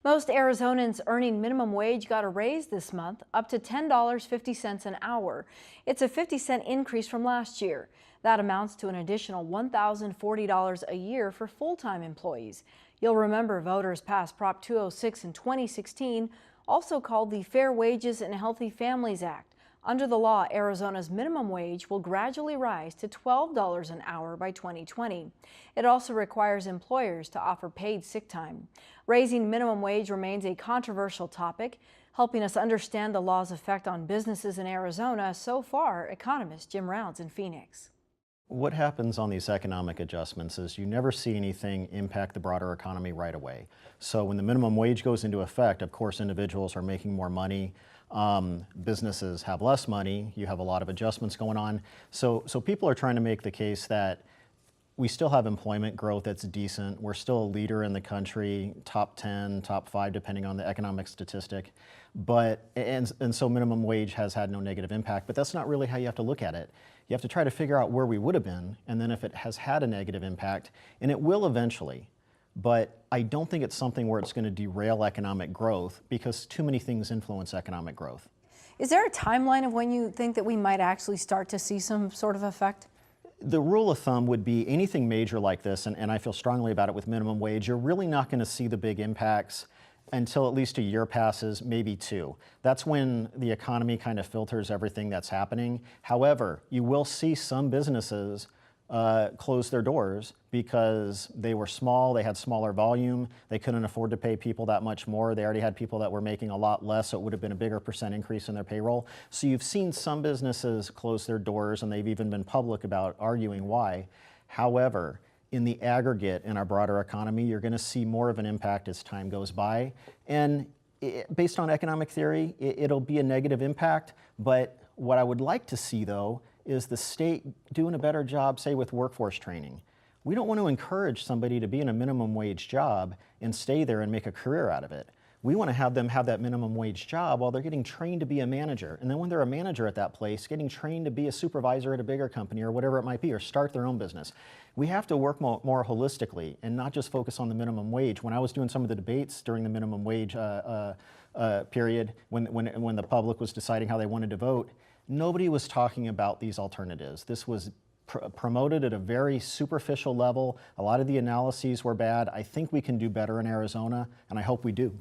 Most Arizonans earning minimum wage got a raise this month, up to $10.50 an hour. It's a 50-cent increase from last year. That amounts to an additional $1,040 a year for full-time employees. You'll remember voters passed Prop 206 in 2016, also called the Fair Wages and Healthy Families Act. Under the law, Arizona's minimum wage will gradually rise to $12 an hour by 2020. It also requires employers to offer paid sick time. Raising minimum wage remains a controversial topic. Helping us understand the law's effect on businesses in Arizona, so far, economist Jim Rounds in Phoenix. What happens on these economic adjustments is you never see anything impact the broader economy right away. So when the minimum wage goes into effect, of course, individuals are making more money. Businesses have less money. You have a lot of adjustments going on. So people are trying to make the case that we still have employment growth that's decent. We're still a leader in the country, top 10, top 5, depending on the economic statistic. And so minimum wage has had no negative impact, but that's not really how you have to look at it. You have to try to figure out where we would have been, and then if it has had a negative impact, and it will eventually. But I don't think it's something where it's going to derail economic growth because too many things influence economic growth. Is there a timeline of when you think that we might actually start to see some sort of effect? The rule of thumb would be anything major like this, and I feel strongly about it with minimum wage, you're really not going to see the big impacts until at least a year passes, maybe 2. That's when the economy kind of filters everything that's happening. However, you will see some businesses close their doors because they were small, they had smaller volume, they couldn't afford to pay people that much more. They already had people that were making a lot less, so it would have been a bigger percent increase in their payroll. So you've seen some businesses close their doors, and they've even been public about arguing why. However, in the aggregate in our broader economy, you're going to see more of an impact as time goes by. And based on economic theory, it'll be a negative impact. But what I would like to see, though, is the state doing a better job, say, with workforce training. We don't want to encourage somebody to be in a minimum wage job and stay there and make a career out of it. We want to have them have that minimum wage job while they're getting trained to be a manager. And then when they're a manager at that place, getting trained to be a supervisor at a bigger company or whatever it might be, or start their own business. We have to work more holistically and not just focus on the minimum wage. When I was doing some of the debates during the minimum wage period, when the public was deciding how they wanted to vote, nobody was talking about these alternatives. This was promoted at a very superficial level. A lot of the analyses were bad. I think we can do better in Arizona, and I hope we do.